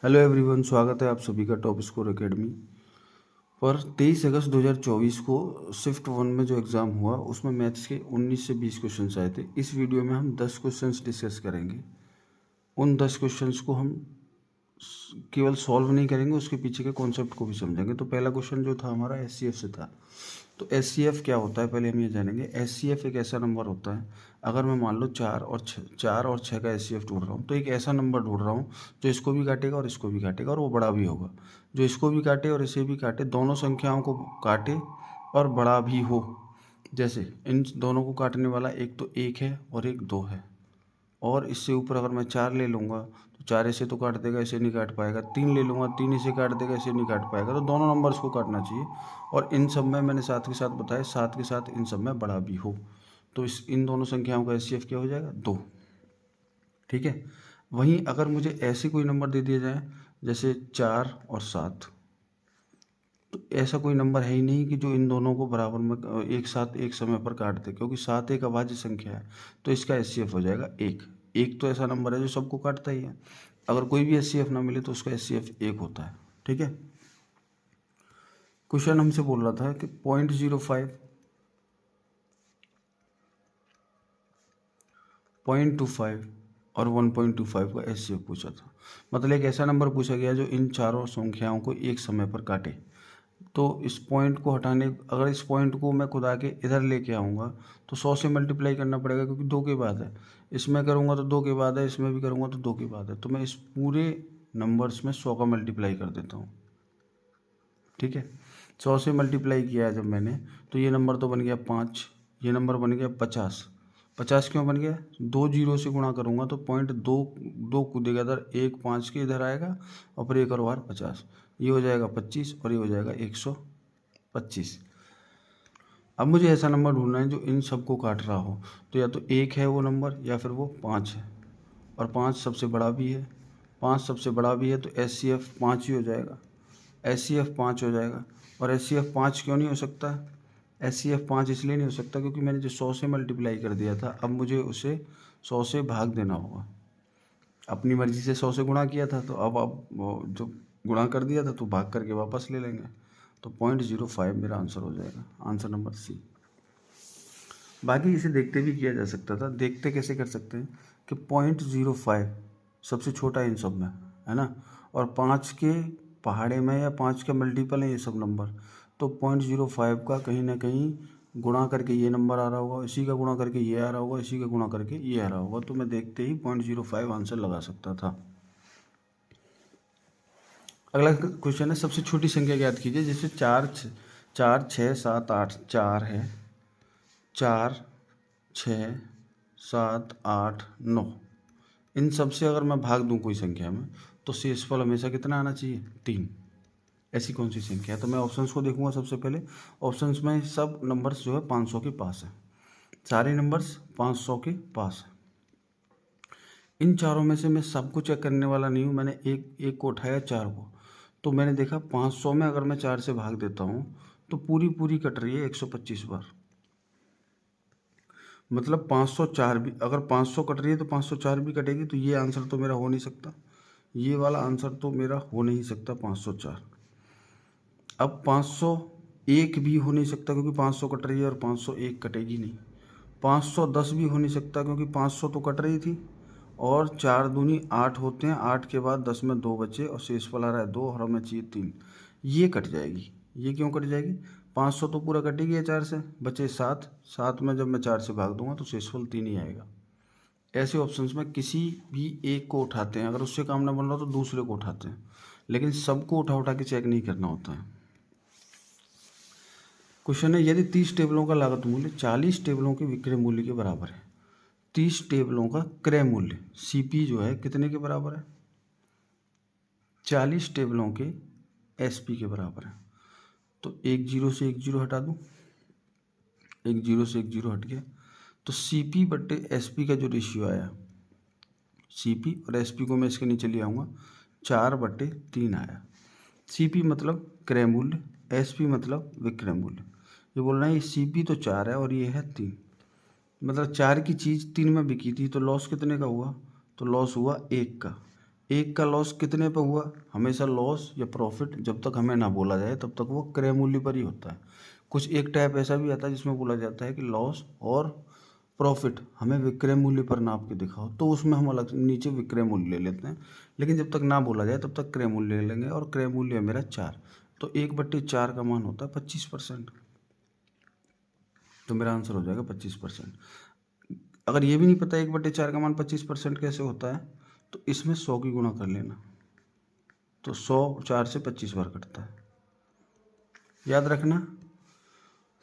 Hello everyone, स्वागत है आप सभी का टॉप स्कोर एकेडमी पर। 23 अगस्त 2024 को शिफ्ट 1 में जो एग्ज़ाम हुआ उसमें मैथ्स के 19 से 20 क्वेश्चंस आए थे। इस वीडियो में हम 10 क्वेश्चंस डिस्कस करेंगे। उन 10 क्वेश्चंस को हम केवल सॉल्व नहीं करेंगे, उसके पीछे के कॉन्सेप्ट को भी समझेंगे। तो पहला क्वेश्चन जो था हमारा एचसीएफ से था। तो एचसीएफ क्या होता है पहले हम ये जानेंगे। एचसीएफ एक ऐसा नंबर होता है, अगर मैं मान लो 4 और 6 का एचसीएफ ढूंढ रहा हूँ, तो एक ऐसा नंबर ढूंढ रहा हूँ जो इसको भी काटेगा और इसको भी काटेगा और वो बड़ा भी होगा। जो इसको भी काटे और इसे भी काटे, दोनों संख्याओं को काटे और बड़ा भी हो। जैसे इन दोनों को काटने वाला एक तो 1 है और एक 2 है, और इससे ऊपर अगर मैं 4 ले लूँगा तो 4 इसे तो काट देगा, इसे नहीं काट पाएगा। 3 ले लूँगा, 3 इसे काट देगा, इसे नहीं काट पाएगा। तो दोनों नंबर्स को काटना चाहिए, और इन सब में मैंने साथ के साथ बताया, साथ के साथ इन सब में बड़ा भी हो। तो इन दोनों संख्याओं का एचसीएफ क्या हो जाएगा? 2। ठीक है। वहीं अगर मुझे ऐसे कोई नंबर दे दिया जाए जैसे 4 और 7, तो ऐसा कोई नंबर है ही नहीं कि जो इन दोनों को बराबर में एक साथ एक समय पर काट दे, क्योंकि 7 एक अभाज्य संख्या है। तो इसका एचसीएफ हो जाएगा 1। एक तो ऐसा नंबर है जो सबको काटता ही है। अगर कोई भी एचसीएफ ना मिले तो उसका एचसीएफ 1 होता है। ठीक है। क्वेश्चन हमसे बोल रहा था कि 0.05, 0.25 और 1.25 का एचसीएफ पूछा था। मतलब एक ऐसा नंबर पूछा गया जो इन चारों संख्याओं को एक समय पर काटे। तो इस पॉइंट को हटाने, अगर इस पॉइंट को मैं खुदा के इधर लेके आऊँगा तो 100 से मल्टीप्लाई करना पड़ेगा, क्योंकि 2 के बाद है। इसमें करूँगा तो 2 के बाद है, इसमें भी करूँगा तो 2 के बाद है। तो मैं इस पूरे नंबर्स में 100 का मल्टीप्लाई कर देता हूँ। ठीक है। 100 से मल्टीप्लाई किया है जब मैंने, तो ये नंबर तो बन गया 5, ये नंबर बन गया 50। 50 क्यों बन गया? 2 जीरो से गुणा करूँगा तो 0.2 कूदेगा इधर, 1 5 के इधर आएगा, और फिर एक और बार 50। ये हो जाएगा 25 और ये हो जाएगा 125। अब मुझे ऐसा नंबर ढूंढना है जो इन सबको काट रहा हो। तो या तो 1 है वो नंबर, या फिर वो 5 है, और 5 सबसे बड़ा भी है। 5 सबसे बड़ा भी है तो एचसीएफ 5 ही हो जाएगा। एचसीएफ 5 हो जाएगा। और एचसीएफ 5 क्यों नहीं हो सकता? एचसीएफ 5 इसलिए नहीं हो सकता क्योंकि मैंने जो 100 से मल्टीप्लाई कर दिया था, अब मुझे उसे 100 से भाग देना होगा। अपनी मर्ज़ी से 100 से गुणा किया था, तो अब वो जो गुणा कर दिया था तो भाग करके वापस ले लेंगे। तो 0.05 मेरा आंसर हो जाएगा, आंसर नंबर सी। बाकी इसे देखते भी किया जा सकता था। देखते कैसे कर सकते हैं कि 0.05 सबसे छोटा इन सब में है ना, और 5 के पहाड़े में या 5 के मल्टीपल हैं ये सब नंबर। तो 0.05 का कहीं ना कहीं गुणा करके ये नंबर आ रहा होगा, इसी का गुणा करके ये आ रहा होगा, इसी का गुणा करके ये आ रहा होगा। तो मैं देखते ही 0.05 आंसर लगा सकता था। अगला क्वेश्चन है, सबसे छोटी संख्या ज्ञात कीजिए। जैसे 4 6 7 8 4 है, 4 6 7 8 9, इन सब से अगर मैं भाग दूं कोई संख्या में, तो शेषफल हमेशा कितना आना चाहिए? 3। ऐसी कौन सी संख्या है? तो मैं ऑप्शंस को देखूंगा सबसे पहले। ऑप्शंस में सब नंबर्स जो है 500 के पास है, सारे नंबर्स 500 के पास है। इन चारों में से मैं सबको चेक करने वाला नहीं हूँ। मैंने एक एक को उठाया, 4 को, तो मैंने देखा 500 में अगर मैं 4 से भाग देता हूँ तो पूरी पूरी कट रही है 125 बार। मतलब 504 भी, अगर 500 कट रही है तो 504 भी कटेगी। तो ये आंसर तो मेरा हो नहीं सकता, ये वाला आंसर तो मेरा हो नहीं सकता 504। अब 501 भी हो नहीं सकता क्योंकि 500 कट रही है और 501 कटेगी नहीं। 510 भी हो नहीं सकता क्योंकि 500 तो कट रही थी, और 4 दूनी 8 होते हैं, 8 के बाद 10 में 2 बचे और शेषफल आ रहा है 2 और हमें चाहिए 3। ये कट जाएगी। ये क्यों कट जाएगी? 500 तो पूरा कटेगी है 4 से, बचे 7। 7 में जब मैं 4 से भाग दूंगा तो शेषफल 3 ही आएगा। ऐसे ऑप्शंस में किसी भी एक को उठाते हैं, अगर उससे काम ना बन रहा तो दूसरे को उठाते हैं, लेकिन सबको उठा उठा के चेक नहीं करना होता है। क्वेश्चन है, यदि 30 टेबलों का लागत मूल्य 40 टेबलों के विक्रय मूल्य के बराबर है, 30 टेबलों का क्रय मूल्य सीपी जो है कितने के बराबर है? 40 टेबलों के एसपी के बराबर है। तो एक जीरो से एक जीरो हटा दूँ, एक जीरो से एक जीरो हट गया, तो सीपी बट्टे एसपी का जो रेशियो आया, सीपी और एसपी को मैं इसके नीचे ले आऊँगा, 4/3 आया। सीपी मतलब क्रय मूल्य, एसपी मतलब विक्रय मूल्य। ये बोल रहे हैं ये सीपी तो 4 है और ये है 3, मतलब 4 की चीज़ 3 में बिकी थी, तो लॉस कितने का हुआ? तो लॉस हुआ 1 का। एक का लॉस कितने पे हुआ? हमेशा लॉस या प्रॉफिट जब तक हमें ना बोला जाए तब तक वो क्रय मूल्य पर ही होता है। कुछ एक टाइप ऐसा भी आता है जिसमें बोला जाता है कि लॉस और प्रॉफिट हमें विक्रय मूल्य पर नाप के दिखाओ, तो उसमें हम अलग नीचे विक्रय मूल्य ले लेते हैं। लेकिन जब तक ना बोला जाए तब तक क्रय मूल्य ले लेंगे, और क्रय मूल्य है मेरा 4, तो 1/4 का मान होता है 25%। तो मेरा आंसर हो जाएगा 25%। अगर ये भी नहीं पता 1/4 का मान 25% कैसे होता है, तो इसमें 100 की गुणा कर लेना, तो 100 4 से 25 बार कटता है। याद रखना,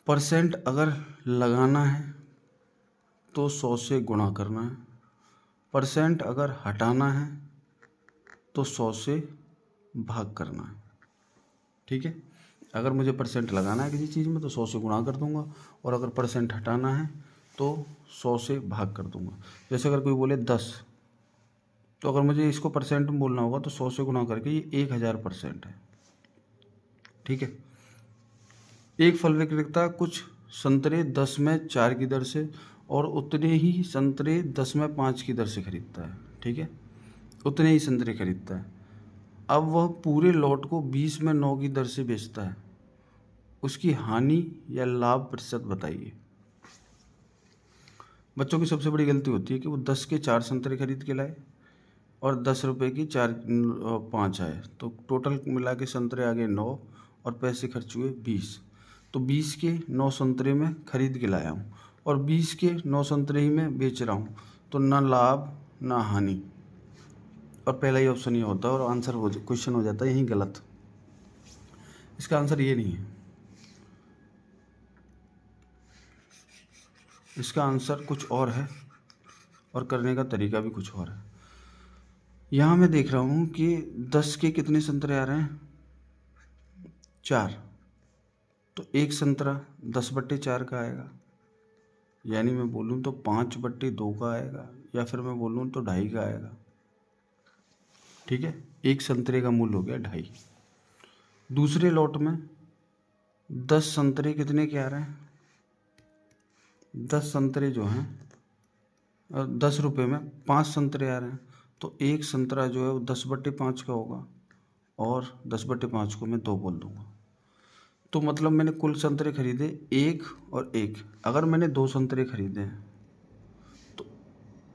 परसेंट अगर लगाना है तो 100 से गुणा करना है, परसेंट अगर हटाना है तो 100 से भाग करना है। ठीक है, अगर मुझे परसेंट लगाना है किसी चीज़ में तो 100 से गुणा कर दूंगा, और अगर परसेंट हटाना है तो 100 से भाग कर दूंगा। जैसे अगर कोई बोले 10, तो अगर मुझे इसको परसेंट में बोलना होगा तो 100 से गुणा करके ये 1000% है। ठीक है, एक फल विक्रेता कुछ संतरे 10 में 4 की दर से और उतने ही संतरे 10 में 5 की दर से खरीदता है। ठीक है, उतने ही संतरे खरीदता है। अब वह पूरे लॉट को 20 में 9 की दर से बेचता है, उसकी हानि या लाभ प्रतिशत बताइए। बच्चों की सबसे बड़ी गलती होती है कि वो 10 के 4 संतरे खरीद के लाए और 10 रुपये की 5 आए, तो टोटल मिला के संतरे आ गए 9 और पैसे खर्च हुए 20। तो 20 के 9 संतरे में खरीद के लाया हूँ और 20 के 9 संतरे ही मैं बेच रहा हूँ, तो ना लाभ ना हानि, और पहला ही ऑप्शन ये होता है और आंसर क्वेश्चन हो जाता है यही गलत। इसका आंसर ये नहीं है, इसका आंसर कुछ और है और करने का तरीका भी कुछ और है। यहाँ मैं देख रहा हूँ कि 10 के कितने संतरे आ रहे हैं? 4, तो एक संतरा 10/4 का आएगा, यानी मैं बोलूँ तो 5/2 का आएगा, या फिर मैं बोलूँ तो 2.5 का आएगा। ठीक है, एक संतरे का मूल्य हो गया 2.5। दूसरे लॉट में 10 संतरे कितने के आ रहे हैं? 10 संतरे जो हैं 10 रुपये में 5 संतरे आ रहे हैं, तो एक संतरा जो है वो 10/5 का होगा, और 10/5 को मैं 2 बोल दूंगा। तो मतलब मैंने कुल संतरे खरीदे 1 और 1। अगर मैंने 2 संतरे खरीदे हैं तो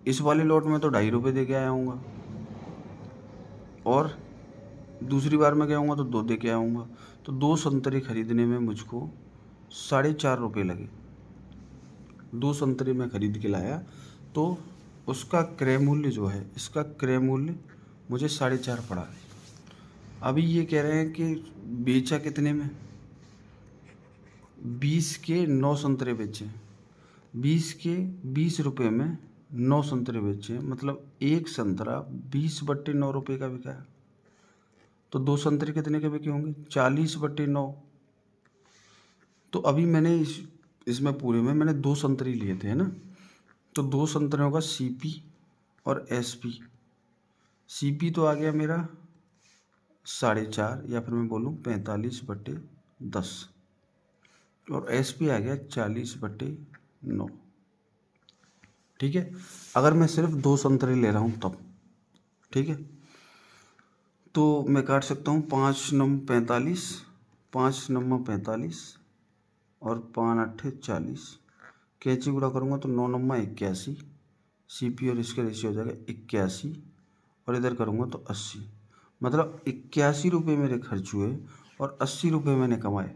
इस वाले लॉट में तो 2.5 रुपये दे के आया हूँगा, और दूसरी बार मैं गया हूँगा तो 2 दे के आऊँगा, तो 2 संतरे खरीदने में मुझको 4.5 रुपये लगे। 2 संतरे मैं खरीद के लाया, तो उसका क्रय मूल्य जो है, इसका क्रय मूल्य मुझे 4.5 पड़ा। अभी ये कह रहे हैं कि बेचा कितने में? 20 के 9 संतरे बेचे, 20 के 20 रुपये में 9 संतरे बेचे, मतलब एक संतरा 20/9 रुपये का बिका। तो 2 संतरे कितने के बिके होंगे? 40/9। तो अभी मैंने इसमें पूरे में मैंने 2 संतरे लिए थे, है ना, तो 2 संतरों का CP और SP। CP तो आ गया मेरा 4.5, या फिर मैं बोलूँ 45/10, और SP आ गया 40/9। ठीक है, अगर मैं सिर्फ 2 संतरे ले रहा हूँ तब। ठीक है, तो मैं काट सकता हूँ 5 9 45, 5 9 45 और 5 8 40। कैंची गुणा करूँगा तो 9 9 81। CP और इसका रेशियो हो जाएगा 81, और इधर करूँगा तो 80। मतलब 81 रुपये मेरे खर्च हुए और 80 रुपये मैंने कमाए।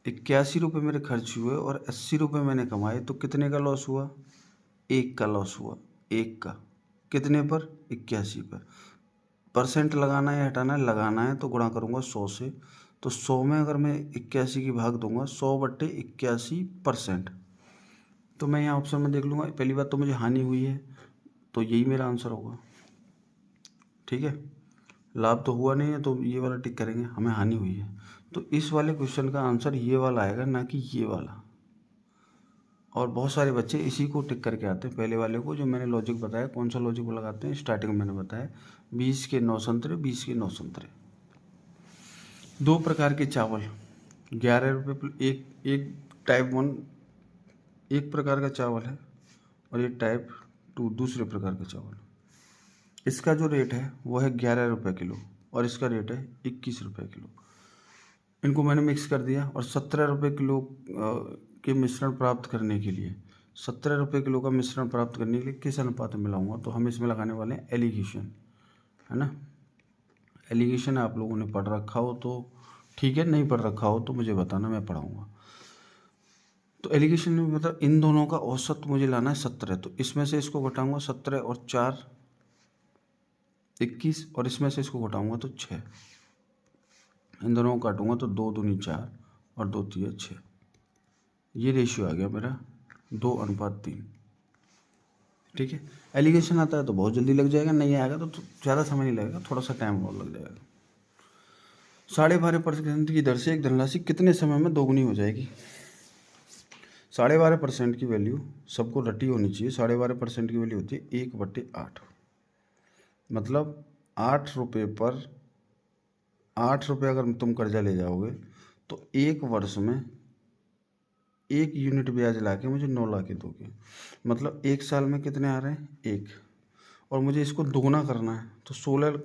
81 रुपये मेरे खर्च हुए और 80 रुपये मैंने कमाए, तो कितने का लॉस हुआ? 1 का लॉस हुआ। 1 का कितने पर? 81 पर। परसेंट लगाना है हटाना है? लगाना है, तो गुणा करूँगा 100 से, तो 100 में अगर मैं 81 की भाग दूंगा 100/81%, तो मैं यहाँ ऑप्शन में देख लूँगा। पहली बात तो मुझे हानि हुई है, तो यही मेरा आंसर होगा। ठीक है, लाभ तो हुआ नहीं है, तो ये वाला टिक करेंगे, हमें हानि हुई है, तो इस वाले क्वेश्चन का आंसर ये वाला आएगा, ना कि ये वाला। और बहुत सारे बच्चे इसी को टिक करके आते हैं, पहले वाले को, जो मैंने लॉजिक बताया। कौन सा लॉजिक वो लगाते हैं? स्टार्टिंग में मैंने बताया 20 के 9 संतरे, 20 के 9 संतरे। 2 प्रकार के चावल 11 रुपये एक टाइप 1 एक प्रकार का चावल है, और ये टाइप 2 दूसरे प्रकार का चावल। इसका जो रेट है वो है 11 रुपये किलो और इसका रेट है 21 रुपये किलो। इनको मैंने मिक्स कर दिया और 17 रुपये किलो के मिश्रण प्राप्त करने के लिए 17 रुपये किलो का मिश्रण प्राप्त करने के लिए किस अनुपात में मिलाऊंगा, तो हम इसमें लगाने वाले हैं एलिगेशन, है ना। एलिगेशन आप लोगों ने पढ़ रखा हो तो ठीक है, नहीं पढ़ रखा हो तो मुझे बताना, मैं पढ़ाऊँगा। तो एलिगेशन में मतलब इन दोनों का औसत मुझे लाना है 17, तो इसमें से इसको घटाऊंगा 17 और 4 21 और इसमें से इसको घटाऊंगा तो 6, इन दोनों को काटूंगा तो 2 दूनी 4 और 2 तिया 6, ये रेशियो आ गया मेरा 2:3। ठीक है, एलिगेशन आता है तो बहुत जल्दी लग जाएगा, नहीं आएगा तो ज़्यादा समय नहीं लगेगा, थोड़ा सा टाइम और लग जाएगा। 12.5% की दर से एक धनराशि कितने समय में दोगुनी हो जाएगी। 12.5% की वैल्यू सबको रटी होनी चाहिए। 12.5% की वैल्यू होती है 1/8, मतलब 8 रुपये पर 8 रुपये अगर तुम कर्जा ले जाओगे तो 1 वर्ष में 1 यूनिट ब्याज ला के मुझे 9 ला के दोगे, मतलब 1 साल में कितने आ रहे हैं 1, और मुझे इसको दोगुना करना है तो 16,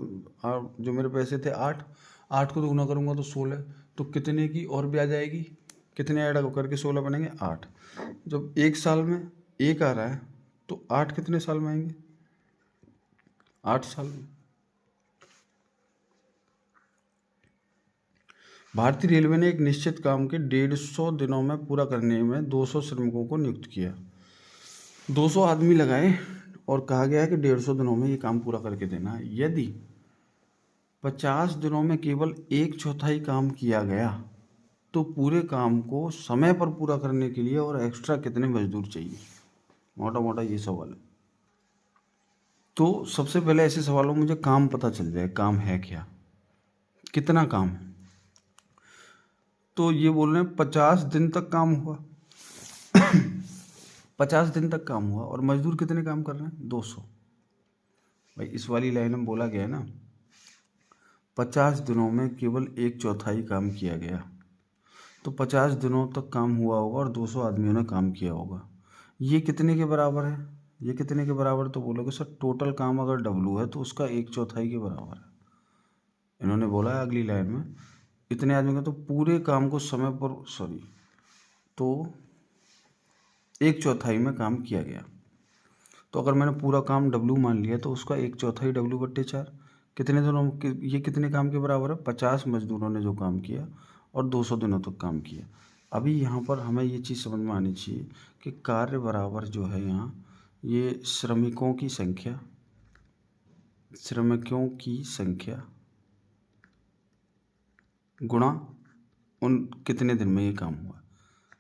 जो मेरे पैसे थे 8 को दोगुना करूँगा तो 16, तो कितने की और ब्याज आएगी, कितने ऐड करके 16 बनेंगे 8। जब 1 साल में 1 आ रहा है तो 8 कितने साल में आएंगे, 8 साल में। भारतीय रेलवे ने एक निश्चित काम के 150 दिनों में पूरा करने में 200 श्रमिकों को नियुक्त किया। 200 आदमी लगाए और कहा गया है कि 150 दिनों में ये काम पूरा करके देना है। यदि 50 दिनों में केवल 1/4 काम किया गया तो पूरे काम को समय पर पूरा करने के लिए और एक्स्ट्रा कितने मजदूर चाहिए, मोटा मोटा ये सवाल है। तो सबसे पहले ऐसे सवालों में मुझे काम पता चल जाए, काम है क्या, कितना काम है। तो ये बोल रहे हैं 50 दिन तक काम हुआ 50 दिन तक काम हुआ और मजदूर कितने काम कर रहे हैं 200। भाई इस वाली लाइन में बोला गया है ना 50 दिनों में केवल 1/4 काम किया गया, तो 50 दिनों तक काम हुआ होगा और 200 आदमियों ने काम किया होगा। ये कितने के बराबर है, ये कितने के बराबर, तो बोलोगे सर टोटल काम अगर W है तो उसका 1/4 के बराबर है। इन्होंने बोला है अगली लाइन में इतने आदमी का तो पूरे काम को समय पर तो 1/4 में काम किया गया। तो अगर मैंने पूरा काम W मान लिया तो उसका 1/4 W/4 कितने दिनों, ये कितने काम के बराबर है, 50 मजदूरों ने जो काम किया और 200 दिनों तक काम किया। अभी यहाँ पर हमें ये चीज़ समझ में आनी चाहिए कि कार्य बराबर जो है यहाँ ये श्रमिकों की संख्या गुणा उन कितने दिन में ये काम हुआ,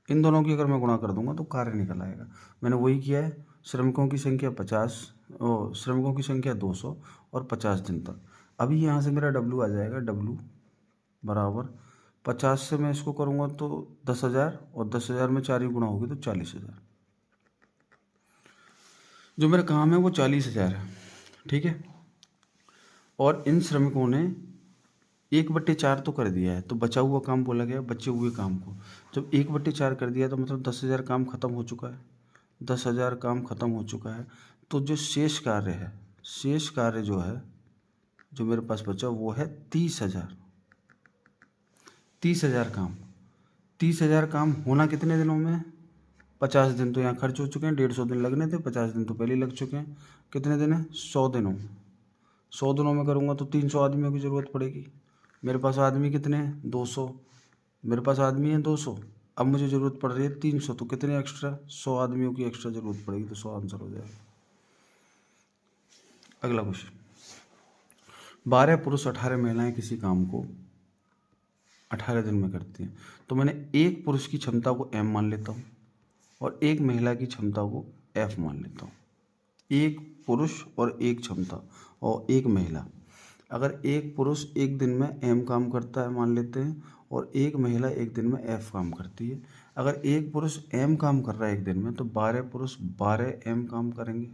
इन दोनों की अगर मैं गुणा कर दूंगा तो कार्य निकल आएगा। मैंने वही किया है, श्रमिकों की संख्या 50 श्रमिकों की संख्या 200 और 50 दिन तक। अभी यहाँ से मेरा W आ जाएगा, W बराबर 50 से मैं इसको करूँगा तो 10,000 और 10,000 में 4 ही गुणा होगी तो 40,000। जो मेरा काम है वो 40,000 है, ठीक है। और इन श्रमिकों ने 1/4 तो कर दिया है, तो बचा हुआ काम बोला गया, बचे हुए काम को जब 1/4 कर दिया तो मतलब 10,000 काम खत्म हो चुका है, 10,000 काम खत्म हो चुका है। तो जो शेष कार्य है, शेष कार्य जो है जो मेरे पास बचा वो है 30,000। 30,000 काम, 30,000 काम होना कितने दिनों में, 50 दिन तो यहाँ खर्च हो चुके हैं, 150 दिन लगने थे, 50 दिन तो पहले ही लग चुके हैं। कितने दिन है 100 दिनों में, 100 दिनों में करूँगा तो 300 आदमियों की ज़रूरत पड़ेगी। मेरे पास आदमी कितने हैं 200, मेरे पास आदमी है 200, अब मुझे ज़रूरत पड़ रही है 300, तो कितने एक्स्ट्रा 100 आदमियों की एक्स्ट्रा ज़रूरत पड़ेगी, तो 100 आंसर हो जाएगा। अगला क्वेश्चन, 12 पुरुष 18 महिलाएं किसी काम को 18 दिन में करती हैं, तो मैंने एक पुरुष की क्षमता को M मान लेता हूँ और एक महिला की क्षमता को F मान लेता हूँ। एक पुरुष और एक क्षमता और एक महिला, अगर एक पुरुष एक दिन में M काम करता है मान लेते हैं और एक महिला एक दिन में F काम करती है। अगर एक पुरुष M काम कर रहा है एक दिन में तो 12 पुरुष 12 M काम करेंगे,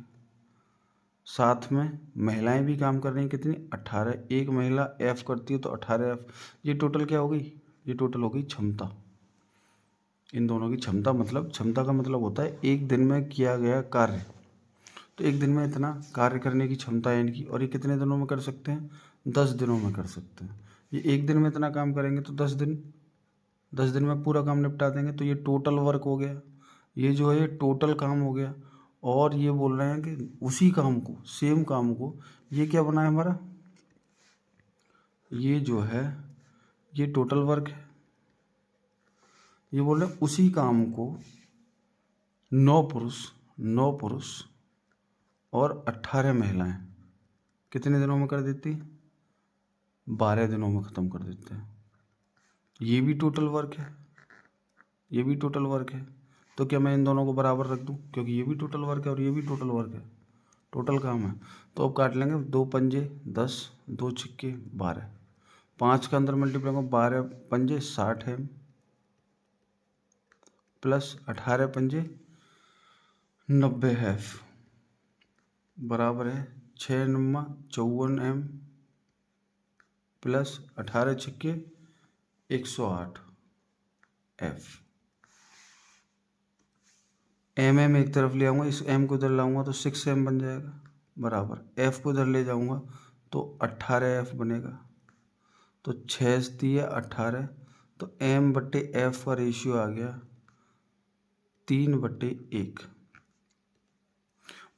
साथ में महिलाएं भी काम कर रही हैं कितनी 18, एक महिला F करती है तो 18 F, ये टोटल क्या हो गई, ये टोटल हो गई क्षमता। इन दोनों की क्षमता, मतलब क्षमता का मतलब होता है एक दिन में किया गया कार्य। तो एक दिन में इतना कार्य करने की क्षमता है इनकी, और ये कितने दिनों में कर सकते हैं? 10 दिनों में कर सकते हैं। ये एक दिन में इतना काम करेंगे तो 10 दिन में पूरा काम निपटा देंगे। तो ये टोटल वर्क हो गया, ये जो है ये टोटल काम हो गया। और ये बोल रहे हैं कि उसी काम को, सेम काम को, ये क्या बना है हमारा, ये जो है ये टोटल वर्क है। ये बोल रहे हैं उसी काम को 9 पुरुष और 18 महिलाएं कितने दिनों में कर देती? 12 दिनों में ख़त्म कर देते हैं। ये भी टोटल वर्क है, ये भी टोटल वर्क है। तो क्या मैं इन दोनों को बराबर रख दूं? क्योंकि ये भी टोटल वर्क है और ये भी टोटल वर्क है, टोटल काम है। तो अब काट लेंगे, 2 पंजे 10, 2 छिक्के 12, 5 का अंदर मल्टीप्लाई करो, 12 पंजे 60 है, प्लस 18 पंजे 90 है, बराबर है 6 नमा 54 एम, प्लस 18 छिक्के 108 एफ। एम एक तरफ ले आऊँगा, इस एम को इधर लाऊंगा तो 6 एम बन जाएगा, बराबर एफ को इधर ले जाऊंगा तो 18 एफ बनेगा। तो 6 दिए 18, तो एम बट्टे एफ का रेशियो आ गया 3/1।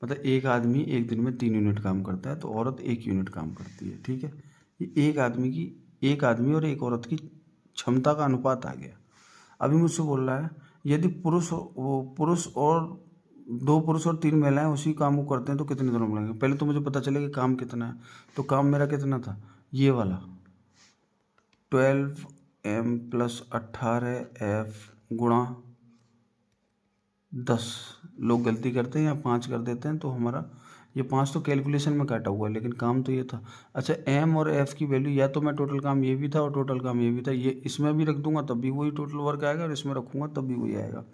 मतलब एक आदमी एक दिन में 3 यूनिट काम करता है तो औरत 1 यूनिट काम करती है। ठीक है, ये एक आदमी और एक औरत की क्षमता का अनुपात आ गया। अभी मुझसे बोल रहा है यदि पुरुष और 2 पुरुष और 3 महिलाएं उसी काम को करते हैं तो कितने दिनों में लगेंगे? पहले तो मुझे पता चले कि काम कितना है। तो काम मेरा कितना था, ये वाला 12m प्लस 18f गुणा 10। लोग गलती करते हैं या 5 कर देते हैं, तो हमारा ये 5 तो कैलकुलेशन में काटा हुआ है, लेकिन काम तो ये था। अच्छा, एम और एफ की वैल्यू, या तो मैं टोटल काम ये भी था और टोटल काम ये भी था, ये इसमें भी रख दूंगा तब भी वही टोटल वर्क आएगा और इसमें रखूँगा तब भी वही आएगा।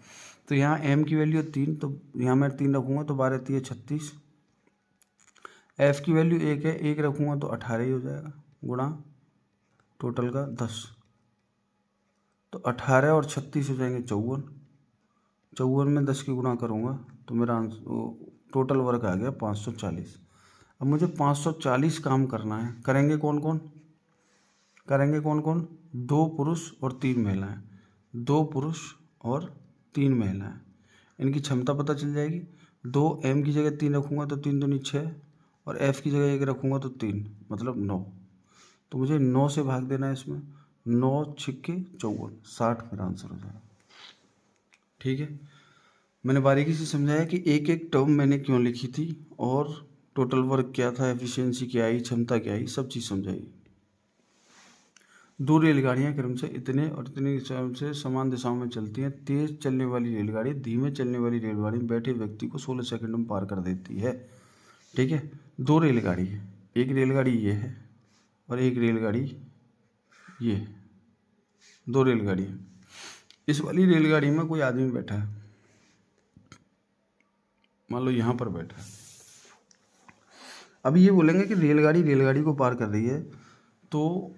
तो यहाँ एम की वैल्यू 3, तो यहाँ मैं 3 रखूँगा तो 12 3 36। एफ की वैल्यू 1 है, 1 रखूँगा तो 18 ही हो जाएगा, गुणा टोटल का 10। तो 18 और 36 हो जाएंगे 54। 54 में 10 की गुणा करूँगा तो मेरा आंसर टोटल वर्क आ गया 540। अब मुझे 540 काम करना है। करेंगे कौन कौन? 2 पुरुष और 3 महिलाएं। 2 पुरुष और 3 महिलाएं, इनकी क्षमता पता चल जाएगी। 2 एम की जगह 3 रखूँगा तो 3 दूनी 6, और एफ की जगह 1 रखूँगा तो 3, मतलब 9। तो मुझे 9 से भाग देना है इसमें, 9 छिक्के 54, 60 मेरा आंसर हो जाएगा। ठीक है, मैंने बारीकी से समझाया कि एक एक टर्म मैंने क्यों लिखी थी, और टोटल वर्क क्या था, एफिशिएंसी क्या आई, क्षमता क्या आई, सब चीज़ समझाई। 2 रेलगाड़ियाँ क्रम से इतने और इतने से समान दिशाओं में चलती हैं। तेज चलने वाली रेलगाड़ी धीमे चलने वाली रेलगाड़ी में बैठे व्यक्ति को 16 सेकंड में पार कर देती है। ठीक है, 2 रेलगाड़ी है, एक रेलगाड़ी ये है और एक रेलगाड़ी ये है। 2 रेलगाड़ी है। इस वाली रेलगाड़ी में कोई आदमी बैठा है, मान लो यहाँ पर बैठा है। अभी ये बोलेंगे कि रेलगाड़ी को पार कर रही है, तो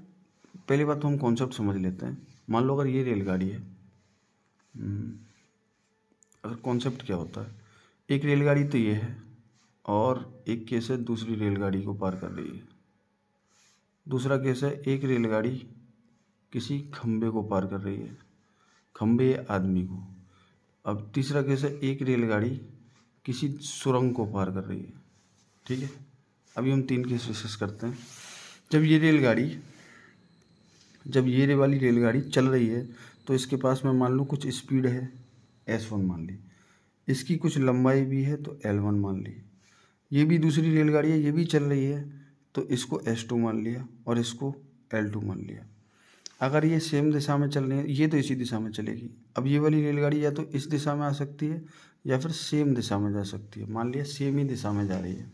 पहली बात तो हम कॉन्सेप्ट समझ लेते हैं। मान लो अगर ये रेलगाड़ी है, अगर कॉन्सेप्ट क्या होता है, एक रेलगाड़ी तो ये है और एक केस है दूसरी रेलगाड़ी को पार कर रही है। दूसरा केस है एक रेलगाड़ी किसी खंबे को पार कर रही है, खंबे या आदमी को। अब तीसरा केस है एक रेलगाड़ी किसी सुरंग को पार कर रही है। ठीक है, अभी हम 3 केस डिस्कस करते हैं। जब ये वाली रेलगाड़ी चल रही है तो इसके पास में मान लो कुछ स्पीड है s1 मान ली, इसकी कुछ लंबाई भी है तो l1 मान ली। ये भी दूसरी रेलगाड़ी है, ये भी चल रही है तो इसको s2 मान लिया और इसको l2 मान लिया। अगर ये सेम दिशा में चल रही है, ये तो इसी दिशा में चलेगी। अब ये वाली रेलगाड़ी या तो इस दिशा में आ सकती है या फिर सेम दिशा में जा सकती है। मान लिया सेम ही दिशा में जा रही है,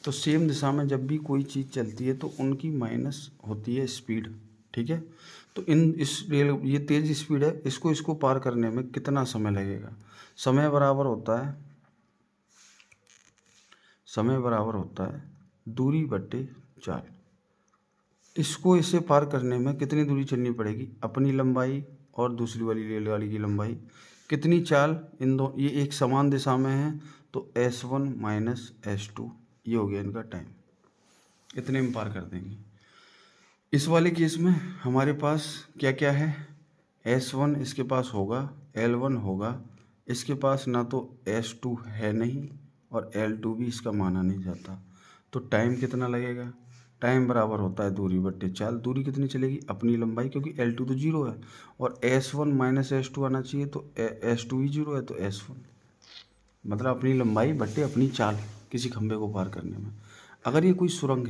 तो सेम दिशा में जब भी कोई चीज़ चलती है तो उनकी माइनस होती है स्पीड। ठीक है, तो ये तेज़ स्पीड है, इसको पार करने में कितना समय लगेगा? समय बराबर होता है दूरी बट्टे 4। इसे पार करने में कितनी दूरी चलनी पड़ेगी? अपनी लंबाई और दूसरी वाली रेलगाड़ी की लंबाई कितनी चाल इन दो, ये एक समान दिशा में है तो S1 माइनस S2 ये हो गया इनका टाइम, इतने में पार कर देंगे। इस वाले केस में हमारे पास क्या क्या है, S1 इसके पास होगा, L1 होगा, इसके पास ना तो S2 है नहीं और L2 भी इसका माना नहीं जाता। तो टाइम कितना लगेगा, टाइम बराबर होता है दूरी बट्टे चाल। दूरी कितनी चलेगी, अपनी लंबाई, क्योंकि L2 तो जीरो है और S1 माइनस S2 आना चाहिए, तो S2 ही जीरो है तो S1, मतलब अपनी लंबाई बट्टे अपनी चाल किसी खंभे को पार करने में। अगर ये कोई सुरंग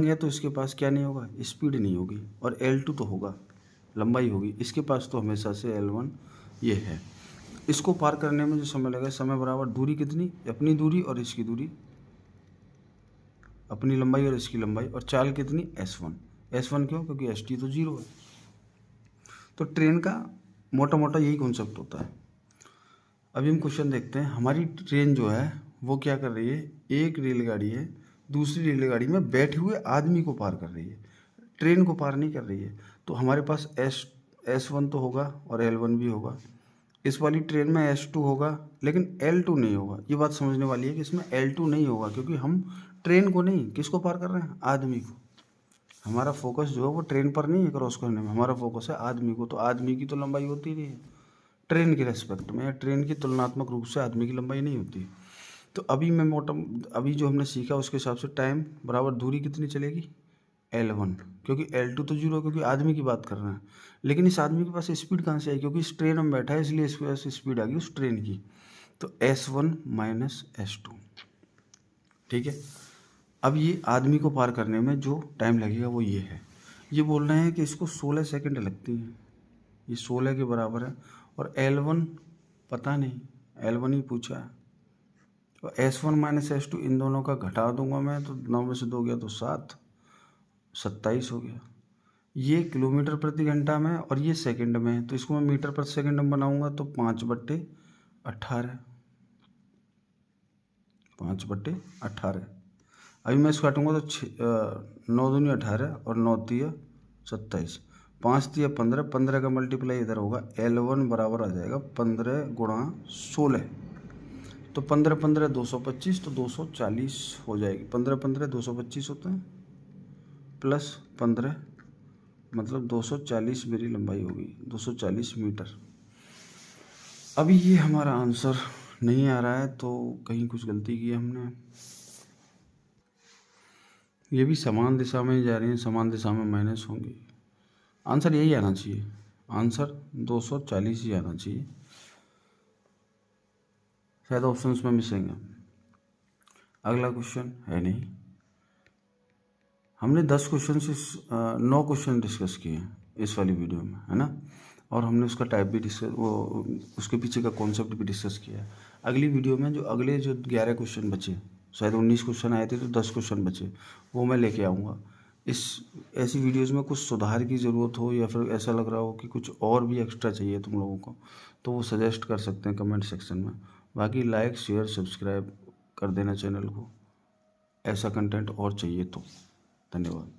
है तो इसके पास क्या नहीं होगा, स्पीड नहीं होगी, और L2 तो होगा, लंबाई होगी। इसके पास तो हमेशा से L1 ये है। इसको पार करने में जो समय लगेगा, समय बराबर दूरी कितनी, अपनी दूरी और इसकी दूरी, अपनी लंबाई और इसकी लंबाई, और चाल कितनी S1 क्यों, क्योंकि ST तो जीरो है। तो ट्रेन का मोटा मोटा यही कॉन्सेप्ट होता है। अभी हम क्वेश्चन देखते हैं। हमारी ट्रेन जो है वो क्या कर रही है, एक रेलगाड़ी है दूसरी रेलगाड़ी में बैठे हुए आदमी को पार कर रही है, ट्रेन को पार नहीं कर रही है। तो हमारे पास S1 तो होगा और L1 भी होगा। इस वाली ट्रेन में S2 होगा लेकिन L2 नहीं होगा। ये बात समझने वाली है कि इसमें L2 नहीं होगा, क्योंकि हम ट्रेन को नहीं, किसको पार कर रहे हैं, आदमी को। हमारा फोकस जो है वो ट्रेन पर नहीं है क्रॉस करने में, हमारा फोकस है आदमी को। तो आदमी की तो लंबाई होती नहीं है ट्रेन के रेस्पेक्ट में, या ट्रेन की तुलनात्मक रूप से आदमी की लंबाई नहीं होती। तो अभी जो हमने सीखा उसके हिसाब से टाइम बराबर दूरी कितनी चलेगी, L1, क्योंकि L2 तो जीरो, क्योंकि आदमी की बात कर रहे हैं। लेकिन इस आदमी के पास स्पीड कहाँ से आई, क्योंकि इस ट्रेन में बैठा है इसलिए इसके पास स्पीड आ गई उस ट्रेन की। तो S1 माइनस S2, ठीक है। अब ये आदमी को पार करने में जो टाइम लगेगा वो ये है। ये बोल रहे हैं कि इसको 16 सेकंड लगती हैं, ये 16 के बराबर है। और L1 पता नहीं, L1 ही पूछा है। तो S1 माइनस S2 इन दोनों का घटा दूंगा मैं, तो 9 में से 2 गया तो 7, 27 हो गया। ये किलोमीटर प्रति घंटा में और ये सेकंड में है, तो इसको मैं मीटर प्रति सेकंड में बनाऊंगा तो 5/18, 5/18। अभी मैं इसको काटूंगा तो 9 दूनी 18 और 9 तिया 27, 5 तिया 15, 15 का मल्टीप्लाई इधर होगा। L1 बराबर आ जाएगा 15 गुणा 16, तो 15 15 225, तो 240 हो जाएगी। 15 15 225 होता है, प्लस 15 मतलब 240 मेरी लंबाई होगी, 240 मीटर। अभी ये हमारा आंसर नहीं आ रहा है तो कहीं कुछ गलती की है हमने। ये भी समान दिशा में ही जा रही हैं, समान दिशा में माइनस होंगी। आंसर यही आना चाहिए, आंसर 240 ही आना चाहिए, शायद ऑप्शंस में मिसिंग है। अगला क्वेश्चन है नहीं। हमने 10 क्वेश्चन से 9 क्वेश्चन डिस्कस किए हैं इस वाली वीडियो में, है ना। और हमने उसका टाइप भी डिस्कस, वो उसके पीछे का कॉन्सेप्ट भी डिस्कस किया है। अगली वीडियो में जो अगले जो 11 क्वेश्चन बचे, शायद 19 क्वेश्चन आए थे तो 10 क्वेश्चन बचे, वो मैं लेके आऊँगा। ऐसी वीडियोज़ में कुछ सुधार की ज़रूरत हो या फिर ऐसा लग रहा हो कि कुछ और भी एक्स्ट्रा चाहिए तुम लोगों को, तो वो सजेस्ट कर सकते हैं कमेंट सेक्शन में। बाकी लाइक शेयर सब्सक्राइब कर देना चैनल को, ऐसा कंटेंट और चाहिए तो। धन्यवाद।